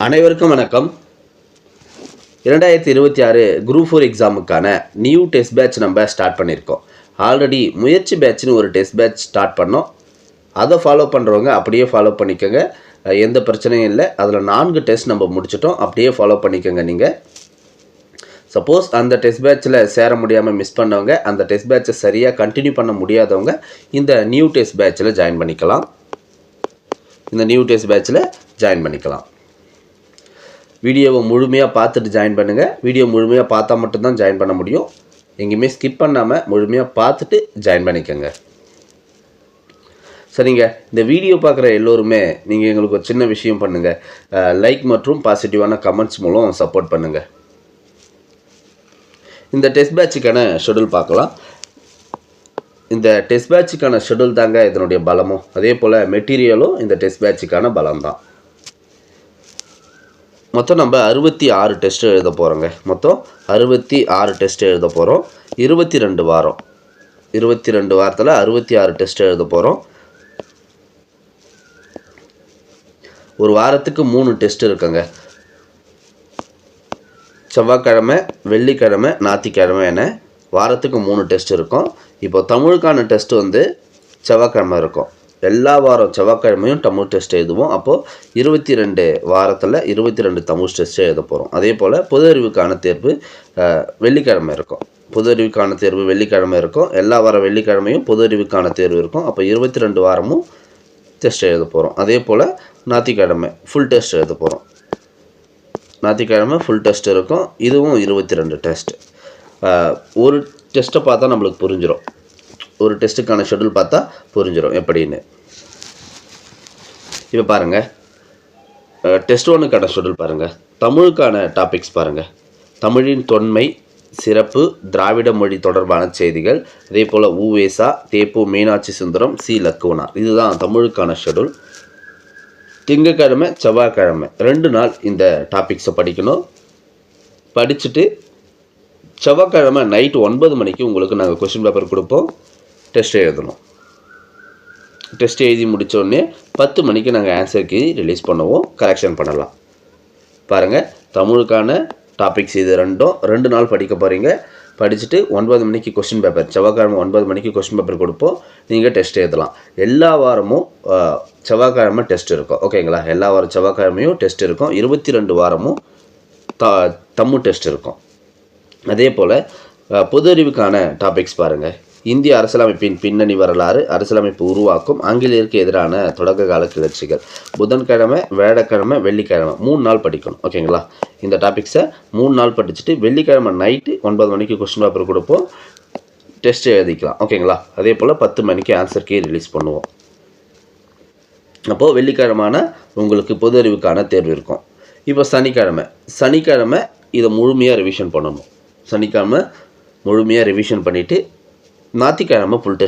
அனைவருக்கும் வணக்கம். 2026 group 4 எக்ஸாமுக்கான new test batch நம்ம ஸ்டார்ட் பண்ணியிருக்கோம். ஆல்ரெடி முயற்சி பேட்ச்னு ஒரு டெஸ்ட் பேட்ச் ஸ்டார்ட் பண்ணோம். அதை ஃபாலோ பண்ணுறவங்க அப்படியே ஃபாலோ பண்ணிக்கோங்க, எந்த பிரச்சனையும் இல்லை. அதில் 4 டெஸ்ட் நம்ம முடிச்சிட்டோம், அப்படியே ஃபாலோ பண்ணிக்கோங்க. நீங்கள் சப்போஸ் அந்த டெஸ்ட் பேட்சில் சேர முடியாமல் மிஸ் பண்ணவங்க, அந்த டெஸ்ட் பேட்சை சரியாக கண்டினியூ பண்ண முடியாதவங்க இந்த நியூ டெஸ்ட் பேட்சில் ஜாயின் பண்ணிக்கலாம். வீடியோவை முழுமையாக பார்த்துட்டு ஜாயின் பண்ணுங்கள். வீடியோ முழுமையாக பார்த்தா மட்டும்தான் ஜாயின் பண்ண முடியும். எங்கேயுமே ஸ்கிப் பண்ணாமல் முழுமையாக பார்த்துட்டு ஜாயின் பண்ணிக்கோங்க. சரிங்க, இந்த வீடியோ பார்க்குற எல்லோருமே நீங்கள் எங்களுக்கு ஒரு சின்ன விஷயம் பண்ணுங்கள். லைக் மற்றும் பாசிட்டிவான கமெண்ட்ஸ் மூலம் சப்போர்ட் பண்ணுங்கள். இந்த டெஸ்ட் பேட்சுக்கான ஷெடியூல் பார்க்கலாம். இந்த டெஸ்ட் பேட்சுக்கான ஷெடியூல் தாங்க இதனுடைய பலமும், அதே போல் மெட்டீரியலும் இந்த டெஸ்ட் பேட்சுக்கான பலம் தான். மொத்தம் நம்ம 66 டெஸ்ட்டு எழுத போகிறோங்க. மொத்தம் 66 டெஸ்ட்டு எழுத போகிறோம். 22 வாரம், 22 வாரத்தில் 66 டெஸ்ட்டு எழுத போகிறோம். ஒரு வாரத்துக்கு 3 டெஸ்ட் இருக்குங்க. செவ்வாய்க்கிழமை, வெள்ளிக்கிழமை, ஞாயிற்றுக்கிழமை என வாரத்துக்கு 3 டெஸ்ட் இருக்கும். இப்போ தமிழுக்கான டெஸ்ட்டு வந்து செவ்வாய்க்கிழமை இருக்கும். எல்லா வாரம் செவ்வாய்க்கிழமையும் தமிழ் டெஸ்ட் எழுதுவோம். அப்போது 22 வாரத்தில் 22 தமிழ் டெஸ்ட் எழுத போகிறோம். அதே போல் பொது அறிவுக்கான தேர்வு வெள்ளிக்கிழமை இருக்கும். பொது அறிவுக்கான தேர்வு வெள்ளிக்கிழமை இருக்கும். எல்லா வாரம் வெள்ளிக்கிழமையும் பொது அறிவுக்கான தேர்வு இருக்கும். அப்போ 22 வாரமும் டெஸ்ட் எழுத போகிறோம். அதே போல் ஞாயிற்றுக்கிழமை ஃபுல் டெஸ்ட் எழுத போகிறோம். ஞாயிற்றுக்கிழமை ஃபுல் டெஸ்ட் இருக்கும். இதுவும் 22 டெஸ்ட். ஒரு டெஸ்ட்டை பார்த்தா நம்மளுக்கு புரிஞ்சிடும். ஒரு டெஸ்ட்டுக்கான ஷெடியூல் பார்த்தா புரிஞ்சிடும் எப்படின்னு. இப்போ பாருங்கள், டெஸ்ட் 1க்கான ஷெடியூல் பாருங்கள். தமிழுக்கான டாபிக்ஸ் பாருங்கள். தமிழின் தொன்மை, சிறப்பு, திராவிட மொழி தொடர்பான செய்திகள், அதே போல் உவேசா, தேப்பு மீனாட்சி சுந்தரம், சி லக்குவனார். இதுதான் தமிழுக்கான ஷெடியூல். திங்கட்கிழமை, செவ்வாய்க்கிழமை 2 நாள் இந்த டாபிக்ஸை படிக்கணும். படிச்சுட்டு செவ்வாய்க்கிழமை நைட்டு 9 மணிக்கு உங்களுக்கு நாங்கள் கொஸ்டின் பேப்பர் கொடுப்போம். டெஸ்ட் எழுதணும். டெஸ்ட் எழுதி முடித்தோடனே 10 மணிக்கு நாங்கள் ஆன்சர் கீ ரிலீஸ் பண்ணுவோம், கரெக்ஷன் பண்ணலாம். பாருங்கள், தமிழுக்கான டாபிக்ஸ் இது 2 நாள் படிக்க போகிறீங்க. படிச்சுட்டு 9 மணிக்கு கொஸ்டின் பேப்பர், செவ்வாய்க்கிழமை 9 மணிக்கு கொஸ்டின் பேப்பர் கொடுப்போம். நீங்கள் டெஸ்ட் எழுதலாம். எல்லா வாரமும் செவ்வாய்க்கிழமை டெஸ்ட் இருக்கும். ஓகேங்களா? எல்லா வாரம் செவ்வாய்க்கிழமையும் டெஸ்ட் இருக்கும். 22 வாரமும் தமிழ் டெஸ்ட் இருக்கும். அதே போல் பொது அறிவுக்கான டாபிக்ஸ் பாருங்கள். இந்திய அரசியலமைப்பின் பின்னணி வரலாறு, அரசியலமைப்பு உருவாக்கும், ஆங்கிலேயருக்கு எதிரான தொடக்க கால கிளர்ச்சிகள். புதன்கிழமை, வியாழக்கிழமை, வெள்ளிக்கிழமை 3 நாள் படிக்கணும். ஓகேங்களா? இந்த டாபிக்ஸை 3 நாள் படிச்சுட்டு வெள்ளிக்கிழமை நைட்டு 9 மணிக்கு கொஸ்டின் பேப்பர் கொடுப்போம். டெஸ்ட் எழுதிக்கலாம். ஓகேங்களா? அதே போல் 10 மணிக்கு ஆன்சர் கீ ரிலீஸ் பண்ணுவோம். அப்போது வெள்ளிக்கிழமான உங்களுக்கு பொது அறிவுக்கான தேர்வு இருக்கும். இப்போ சனிக்கிழமை இதை முழுமையாக ரிவிஷன் பண்ணணும். சனிக்கிழமை முழுமையாக ரிவிஷன் பண்ணிவிட்டு ஞாயிற்றுக்கிழமை ஃபுல்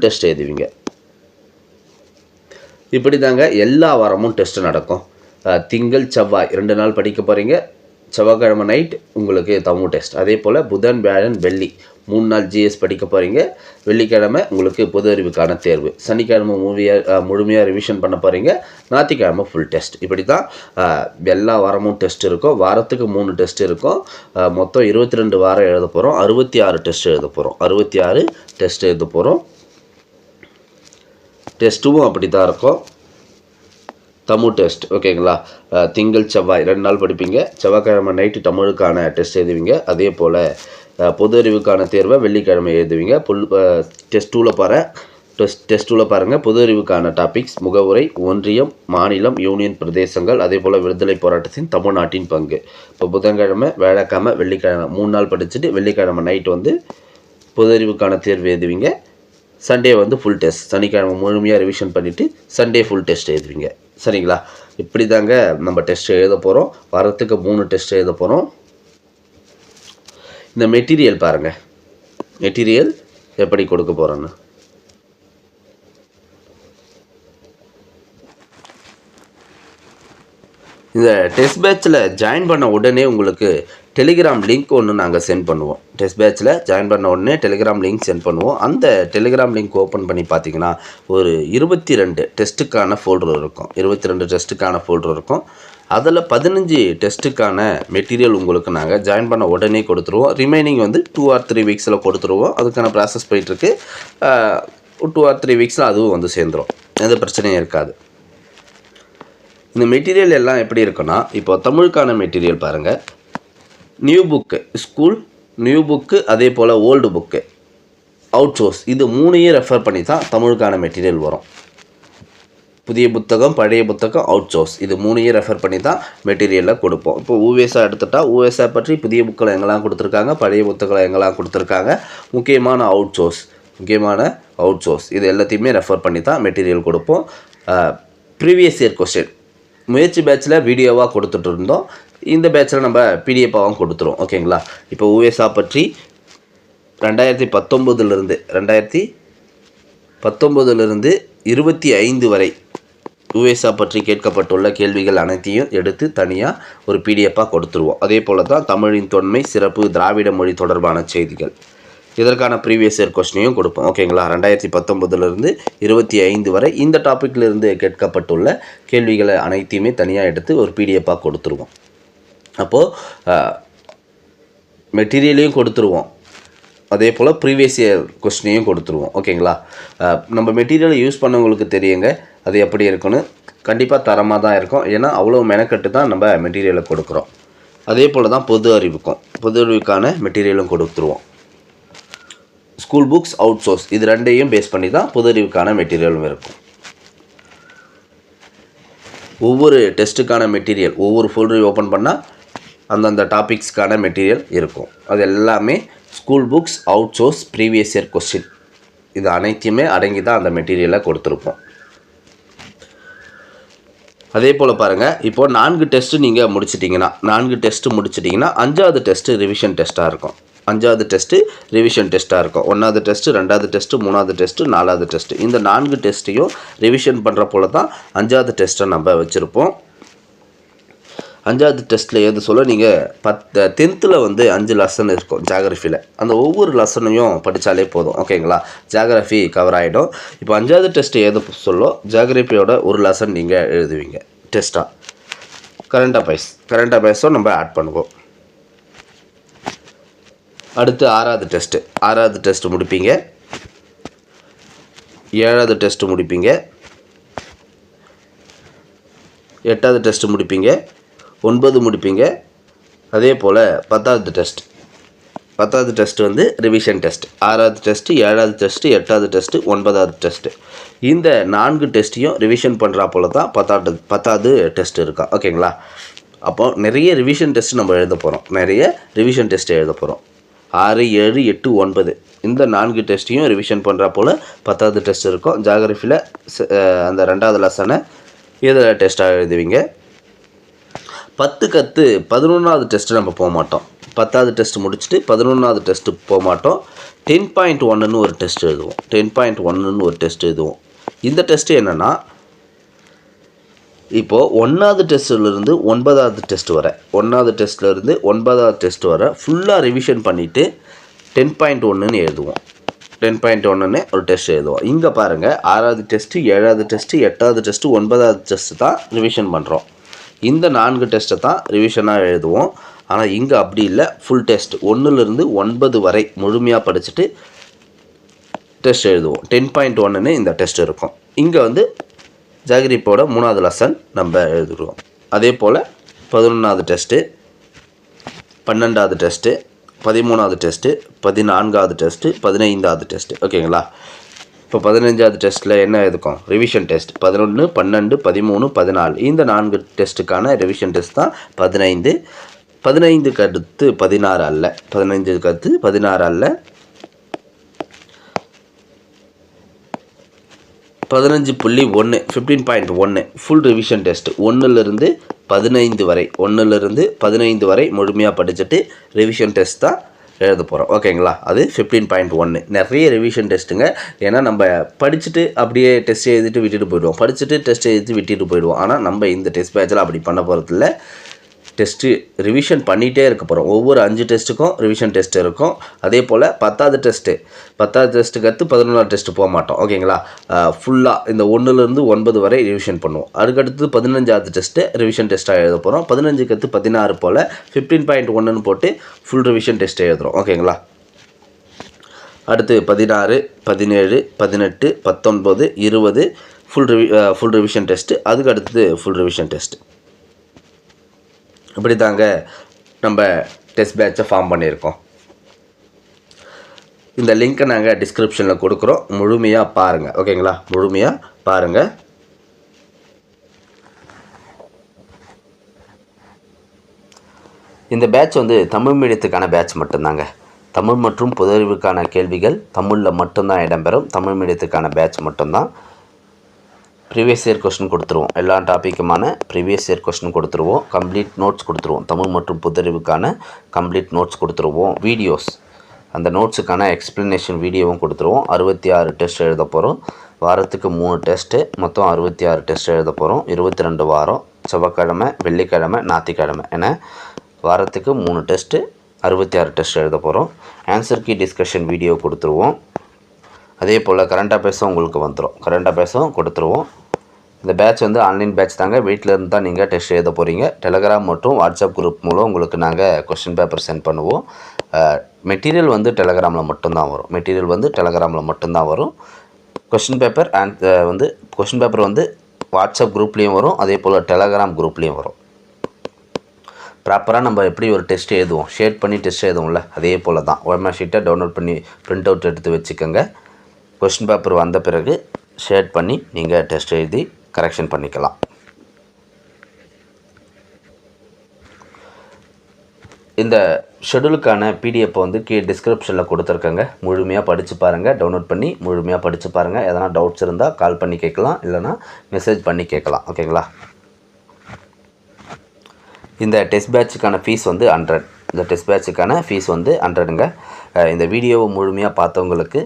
டெஸ்ட் எழுதுவீங்க. இப்படி தாங்க எல்லா வாரமும் டெஸ்ட் நடக்கும். திங்கள், செவ்வாய் 2 நாள் படிக்க போகிறீங்க. செவ்வாய்க்கிழமை நைட் உங்களுக்கு தமிழ் டெஸ்ட். அதே போல் புதன், வியாழன், வெள்ளி 3 நாள் ஜிஎஸ் படிக்க போகிறீங்க. வெள்ளிக்கிழமை உங்களுக்கு பொது அறிவுக்கான தேர்வு. சனிக்கிழமை முழுமையாக ரிவிஷன் பண்ண போகிறீங்க. ஞாயிற்றுக்கிழமை ஃபுல் டெஸ்ட். இப்படி தான் எல்லா வாரமும் டெஸ்ட் இருக்கும். வாரத்துக்கு 3 டெஸ்ட் இருக்கும். மொத்தம் 22 வாரம் எழுத போகிறோம். 66 டெஸ்ட் எழுத போகிறோம். 66 டெஸ்ட் எழுத போகிறோம். டெஸ்ட்டும் அப்படி தான் இருக்கும். தமிழ் டெஸ்ட். ஓகேங்களா? திங்கள், செவ்வாய் 2 நாள் படிப்பீங்க. செவ்வாய்க்கிழமை நைட்டு தமிழுக்கான டெஸ்ட் எழுதுவீங்க. அதே போல் பொது அறிவுக்கான தேர்வை வெள்ளிக்கிழமை எழுதுவீங்க. டெஸ்ட் 2ல் பாருங்கள். பொது அறிவுக்கான டாபிக்ஸ் முகவுரை, ஒன்றியம், மாநிலம், யூனியன் பிரதேசங்கள், அதே போல் விடுதலை போராட்டத்தின் தமிழ்நாட்டின் பங்கு. இப்போ புதன்கிழமை, வியாழக்கிழமை, வெள்ளிக்கிழமை 3 நாள் படிச்சுட்டு வெள்ளிக்கிழமை நைட்டு வந்து பொது அறிவுக்கான தேர்வு எழுதுவீங்க. சண்டே வந்து ஃபுல் டெஸ்ட். சனிக்கிழமை முழுமையாக ரிவிஷன் பண்ணிவிட்டு சண்டே ஃபுல் டெஸ்ட் எழுதுவீங்க. சரிங்களா? இப்படி தாங்க நம்ம டெஸ்ட் எழுத போகிறோம். வாரத்துக்கு 3 டெஸ்ட் எழுத போகிறோம். இந்த மெட்டீரியல் பாருங்கள். மெட்டீரியல் எப்படி கொடுக்க போகிறோன்னு. இந்த டெஸ்ட் பேட்சில் ஜாயின் பண்ண உடனே உங்களுக்கு டெலிகிராம் லிங்க் ஒன்று நாங்கள் சென்ட் பண்ணுவோம். டெஸ்ட் பேட்சில் ஜாயின் பண்ண உடனே டெலிகிராம் லிங்க் சென்ட் பண்ணுவோம். அந்த டெலிகிராம் லிங்க் ஓப்பன் பண்ணி பார்த்தீங்கன்னா ஒரு 22 டெஸ்ட்டுக்கான ஃபோல்டர் இருக்கும். 22 டெஸ்ட்டுக்கான ஃபோல்டர் இருக்கும். அதில் 15 டெஸ்ட்டுக்கான மெட்டீரியல் உங்களுக்கு நாங்கள் ஜாயின் பண்ண உடனே கொடுத்துருவோம். ரிமைனிங் வந்து 2 or 3 வீக்ஸில் கொடுத்துருவோம். அதுக்கான ப்ராசஸ் போயிட்டுருக்கு. 2 or 3 வீக்ஸில் அதுவும் வந்து சேர்ந்துடும். எந்த பிரச்சனையும் இருக்காது. இந்த மெட்டீரியல் எல்லாம் எப்படி இருக்குன்னா, இப்போ தமிழுக்கான மெட்டீரியல் பாருங்கள். New book, school new book, அதே போல் ஓல்டு புக்கு, அவுட் சோர்ஸ், இது 3ஐயும் ரெஃபர் பண்ணி தான் தமிழுக்கான மெட்டீரியல் வரும். புதிய புத்தகம், பழைய புத்தகம், அவுட் சோர்ஸ், இது 3ஐயும் ரெஃபர் பண்ணி தான் மெட்டீரியலில் கொடுப்போம். இப்போ ஊவேசா எடுத்துட்டால் ஊவேசா பற்றி புதிய புக்களை எங்கெல்லாம் கொடுத்துருக்காங்க, பழைய புத்தகங்களை எங்கெல்லாம் கொடுத்துருக்காங்க, முக்கியமான அவுட் சோர்ஸ் இது எல்லாத்தையுமே ரெஃபர் பண்ணி தான் மெட்டீரியல் கொடுப்போம். ப்ரீவியஸ் இயர் கொஸ்டின் முயற்சி பேட்சில் வீடியோவாக கொடுத்துட்டு இருந்தோம். இந்த பேட்சில் நம்ம பிடிஎஃபாகவும் கொடுத்துருவோம். ஓகேங்களா? இப்போ ஊவேசா பற்றி 2019 25 வரை ஊவேசா பற்றி கேட்கப்பட்டுள்ள கேள்விகள் அனைத்தையும் எடுத்து தனியாக ஒரு பிடிஎஃபாக கொடுத்துருவோம். அதே போல் தான் தமிழின் தொன்மை, சிறப்பு, திராவிட மொழி தொடர்பான செய்திகள், இதற்கான ப்ரீவியஸ் இயர் கொஸ்டினையும் கொடுப்போம். ஓகேங்களா? 2019 25 வரை இந்த டாப்பிக்கிலிருந்து கேட்கப்பட்டுள்ள கேள்விகளை அனைத்தையுமே தனியாக எடுத்து ஒரு பிடிஎஃபாக கொடுத்துருவோம். அப்போது மெட்டீரியலையும் கொடுத்துருவோம், அதே போல் ப்ரீவியஸ் இயர் கொஸ்டினையும் கொடுத்துருவோம். ஓகேங்களா? நம்ம மெட்டீரியலை யூஸ் பண்ணவங்களுக்கு தெரியுங்க அது எப்படி இருக்குன்னு. கண்டிப்பாக தரமாக தான் இருக்கும். ஏன்னா அவ்வளோ மெனக்கட்டு தான் நம்ம மெட்டீரியலை கொடுக்குறோம். அதே போல் தான் பொது அறிவுக்கான மெட்டீரியலும் கொடுத்துருவோம். ஸ்கூல் புக்ஸ், அவுட் சோர்ஸ், இது ரெண்டையும் பேஸ் பண்ணி தான் பொது அறிவுக்கான மெட்டீரியலும் இருக்கும். ஒவ்வொரு டெஸ்ட்டுக்கான மெட்டீரியல் ஒவ்வொரு ஃபோல்டரையும் ஓப்பன் பண்ணால் அந்தந்த டாபிக்ஸ்க்கான மெட்டீரியல் இருக்கும். அது எல்லாமே school books, out source, previous year question, இது அனைத்தையுமே அடங்கி தான் அந்த மெட்டீரியலை கொடுத்துருப்போம். அதே போல் பாருங்கள், இப்போது 4 டெஸ்ட்டு நீங்கள் முடிச்சிட்டிங்கன்னா 5வது டெஸ்ட்டு ரிவிஷன் டெஸ்ட்டாக இருக்கும். 5வது டெஸ்ட்டு ரிவிஷன் டெஸ்ட்டாக இருக்கும். 1வது டெஸ்ட்டு, 2வது டெஸ்ட்டு, 3வது டெஸ்ட்டு, 4வது டெஸ்ட்டு, இந்த 4 டெஸ்ட்டையும் ரிவிஷன் பண்ணுற போல தான் 5வது டெஸ்ட்டை நம்ம வச்சுருப்போம். 5வது டெஸ்ட்டில் எது சொல்ல, நீங்கள் 10th வந்து 5 லெசன் இருக்கும் ஜாகிரஃபியில். அந்த ஒவ்வொரு லெசனையும் படித்தாலே போதும். ஓகேங்களா? ஜாகிரஃபி கவர் ஆகிடும். இப்போ 5வது டெஸ்ட்டு எது சொல்ல, ஜாகிரஃபியோட ஒரு லெசன் நீங்கள் எழுதுவீங்க டெஸ்ட்டாக. கரண்ட் அஃபேர்ஸும் நம்ம ஆட் பண்ணுவோம். அடுத்து 6வது டெஸ்ட்டு முடிப்பீங்க. 7வது டெஸ்ட்டு முடிப்பீங்க. 8வது டெஸ்ட்டு முடிப்பீங்க. 9 முடிப்பீங்க. அதே போல் 10வது டெஸ்ட் வந்து ரிவிஷன் டெஸ்ட். 6வது டெஸ்ட்டு, 7வது டெஸ்ட்டு, 8வது டெஸ்ட்டு, 9வது டெஸ்ட்டு, இந்த 4 டெஸ்ட்டையும் ரிவிஷன் பண்ணுறா போல தான் 10வது டெஸ்ட் இருக்கா. ஓகேங்களா? அப்போ நிறைய ரிவிஷன் டெஸ்ட் நம்ம எழுத போகிறோம். 6, 7, 8, 9 இந்த 4 டெஸ்ட்டையும் ரிவிஷன் பண்ணுறா போல் 10வது டெஸ்ட் இருக்கும். ஜாகிரஃபியில் அந்த 2வது லெசனை இதில் டெஸ்ட்டாக எழுதுவீங்க. 10க்கு அடுத்து 11வது டெஸ்ட்டு நம்ம போக மாட்டோம். 10வது டெஸ்ட் முடிச்சுட்டு 11வது டெஸ்ட்டு போக மாட்டோம். 10.1ன்னு ஒரு டெஸ்ட் எழுதுவோம். இந்த டெஸ்ட்டு என்னென்னா, இப்போது 1வது டெஸ்ட்டிலிருந்து 9வது டெஸ்ட் வரை ஃபுல்லாக ரிவிஷன் பண்ணிவிட்டு 10.1ன்னு எழுதுவோம். 10.1ன்னு ஒரு டெஸ்ட் எழுதுவோம். இங்கே பாருங்கள், 6வது டெஸ்ட்டு, 7வது டெஸ்ட்டு, 8வது டெஸ்ட்டு, 9வது டெஸ்ட்டு தான் ரிவிஷன் பண்ணுறோம். இந்த 4 டெஸ்ட்டை தான் ரிவிஷனாக எழுதுவோம். ஆனால் இங்கே அப்படி இல்லை. ஃபுல் டெஸ்ட் 1லிருந்து 9 வரை முழுமையாக படிச்சுட்டு டெஸ்ட் எழுதுவோம். 10.1ன்னு இந்த டெஸ்ட் இருக்கும். இங்கே வந்து ஜாகிரஃபியோட 3வது லெசன் நம்ம எழுதுகிறோம். அதே போல் 11வது டெஸ்ட்டு, 12வது டெஸ்ட்டு, 13வது டெஸ்ட்டு, 14வது டெஸ்ட்டு, 15வது டெஸ்ட்டு. ஓகேங்களா? இப்போ 15வது டெஸ்ட்டில் என்ன இருக்கும்? Revision test. 11, 12, 13, 14 இந்த 4 டெஸ்ட்டுக்கான ரிவிஷன் டெஸ்ட் தான் 15. 15க்கு அடுத்து 16 அல்ல. 15க்கு அடுத்து 16 அல்ல. 15.1 15.1 ஃபுல் ரிவிஷன் டெஸ்ட். 1லிருந்து 15 வரை முழுமையாக படிச்சுட்டு ரிவிஷன் டெஸ்ட் தான் எழுத போகிறோம். ஓகேங்களா? அது 15.1. நிறைய ரிவிஷன் டெஸ்ட்டுங்க. ஏன்னா நம்ம படிச்சுட்டு அப்படியே டெஸ்ட் எழுதிட்டு விட்டுட்டு போயிடுவோம். ஆனால் நம்ம இந்த டெஸ்ட் பேட்சில் அப்படி பண்ண போகிறதில்ல. டெஸ்ட்டு ரிவிஷன் பண்ணிகிட்டே இருக்க போகிறோம். ஒவ்வொரு 5 டெஸ்ட்டுக்கும் ரிவிஷன் டெஸ்ட் இருக்கும். அதே போல் 10வது டெஸ்ட்டுக்கு அடுத்து 11வது டெஸ்ட்டு போக மாட்டோம். ஓகேங்களா? ஃபுல்லாக இந்த 1லேருந்து 9 வரை ரிவிஷன் பண்ணுவோம். அதுக்கடுத்து 15வது டெஸ்ட்டு ரிவிஷன் டெஸ்ட்டாக எழுத போகிறோம். 15க்கு அடுத்து 16 போல் 15.1ன்னு போட்டு ஃபுல் ரிவிஷன் டெஸ்ட் எழுதுகிறோம். ஓகேங்களா? அடுத்து 16, 17, 18, 19, 20 ஃபுல் ரிவிஷன் டெஸ்ட்டு. அதுக்கு அடுத்தது ஃபுல் ரிவிஷன் டெஸ்ட்டு. இப்படி தாங்க நம்ம டெஸ்ட் பேட்சை ஃபார்ம் பண்ணியிருக்கோம். இந்த லிங்க்கை நாங்கள் டிஸ்கிரிப்ஷனில் கொடுக்குறோம். முழுமையாக பாருங்கள். ஓகேங்களா? முழுமையாக பாருங்கள். இந்த பேட்ச் வந்து தமிழ் மீடியத்துக்கான பேட்ச் மட்டும்தாங்க. தமிழ் மற்றும் பொதுஅறிவுக்கான கேள்விகள் தமிழில் மட்டும்தான் இடம்பெறும். தமிழ் மீடியத்துக்கான பேட்ச் மட்டும்தான். ப்ரீவியஸ் இயர் கொஸ்டின் கொடுத்துருவோம். எல்லா டாப்பிக்குமான ப்ரீவியஸ் இயர் கொஸ்டின் கொடுத்துருவோம். கம்ப்ளீட் நோட்ஸ் கொடுத்துருவோம். தமிழ் மற்றும் பொதுஅறிவுக்கான கம்ப்ளீட் நோட்ஸ் கொடுத்துருவோம். வீடியோஸ், அந்த நோட்ஸுக்கான எக்ஸ்ப்ளனேஷன் வீடியோவும் கொடுத்துருவோம். 66 டெஸ்ட் எழுத போகிறோம். வாரத்துக்கு 3 டெஸ்ட்டு, மொத்தம் 66 டெஸ்ட் எழுத போகிறோம். 22 வாரம், செவ்வாய்க்கிழமை, வெள்ளிக்கிழமை, ஞாயிற்றுக்கிழமை என வாரத்துக்கு 3 டெஸ்ட்டு, 66 டெஸ்ட் எழுத போகிறோம். ஆன்சர் கீ டிஸ்கஷன் வீடியோ கொடுத்துருவோம். அதே போல் கரண்ட் அஃபேர்ஸும் உங்களுக்கு வந்துடும். கரண்ட் அஃபேர்ஸும் கொடுத்துருவோம். இந்த பேட்ச் வந்து ஆன்லைன் பேட்ச் தாங்க. வீட்டில் இருந்து தான் நீங்கள் டெஸ்ட் எழுத போகிறீங்க. டெலகிராம் மற்றும் வாட்ஸ்அப் குரூப் மூலம் உங்களுக்கு நாங்கள் கொஸ்டின் பேப்பர் சென்ட் பண்ணுவோம். மெட்டீரியல் வந்து டெலகிராமில் மட்டும்தான் வரும். கொஸ்டின் பேப்பர் வந்து வாட்ஸ்அப் குரூப்லேயும் வரும். அதே போல் டெலகிராம் குரூப்லேயும் வரும். ப்ராப்பராக நம்ம எப்படி ஒரு டெஸ்ட் எழுதுவோம், ஷேட் பண்ணி டெஸ்ட் எழுதுவோம்ல, அதே போல் தான். OMR ஷீட்டை டவுன்லோட் பண்ணி பிரிண்ட் அவுட் எடுத்து வச்சுக்கோங்க. கொஸ்டின் பேப்பர் வந்த பிறகு ஷேட் பண்ணி நீங்கள் டெஸ்ட் எழுதி கரெக்ஷன் பண்ணிக்கலாம். இந்த ஷெடியூலுக்கான PDF வந்து டிஸ்கிரிப்ஷனில் கொடுத்துருக்கேங்க. முழுமையாக படித்து பாருங்கள். டவுன்லோட் பண்ணி முழுமையாக படித்து பாருங்கள். எதனா டவுட்ஸ் இருந்தால் கால் பண்ணி கேட்கலாம், இல்லைனா மெசேஜ் பண்ணி கேட்கலாம். ஓகேங்களா? இந்த டெஸ்ட் பேட்சுக்கான ஃபீஸ் வந்து 100. இந்த டெஸ்ட் பேட்சுக்கான ஃபீஸ் வந்து 100ங்க. இந்த வீடியோவை முழுமையாக பார்த்தவங்களுக்கு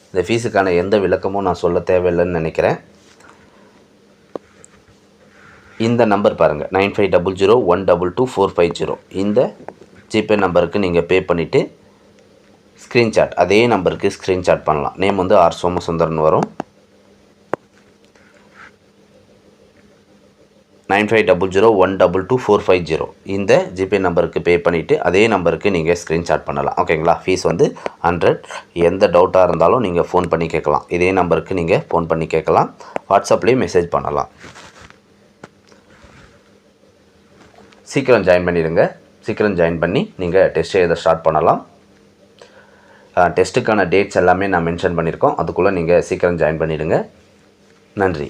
இந்த ஃபீஸுக்கான எந்த விளக்கமும் நான் சொல்ல தேவையில்லைன்னு நினைக்கிறேன். இந்த நம்பர் பாருங்கள், 9500122450. இந்த ஜிபே நம்பருக்கு நீங்கள் பே பண்ணிவிட்டு ஸ்க்ரீன்ஷாட், அதே நம்பருக்கு ஸ்க்ரீன்ஷாட் பண்ணலாம். நேம் வந்து ஆர் சோமசுந்தரன் வரும். 9500122450. இந்த ஜிபே நம்பருக்கு பே பண்ணிவிட்டு அதே நம்பருக்கு நீங்கள் ஸ்க்ரீன்ஷாட் பண்ணலாம். ஓகேங்களா? ஃபீஸ் வந்து 100. எந்த டவுட்டாக இருந்தாலும் நீங்கள் ஃபோன் பண்ணி கேட்கலாம். இதே நம்பருக்கு நீங்கள் ஃபோன் பண்ணி கேட்கலாம். வாட்ஸ்அப்லேயும் மெசேஜ் பண்ணலாம். சீக்கிரம் ஜாயின் பண்ணிடுங்க. சீக்கிரம் ஜாயின் பண்ணி நீங்கள் டெஸ்ட் எழுத ஸ்டார்ட் பண்ணலாம். டெஸ்ட்டுக்கான டேட்ஸ் எல்லாமே நான் மென்ஷன் பண்ணியிருக்கோம். அதுக்குள்ளே நீங்கள் சீக்கிரம் ஜாயின் பண்ணிவிடுங்க. நன்றி.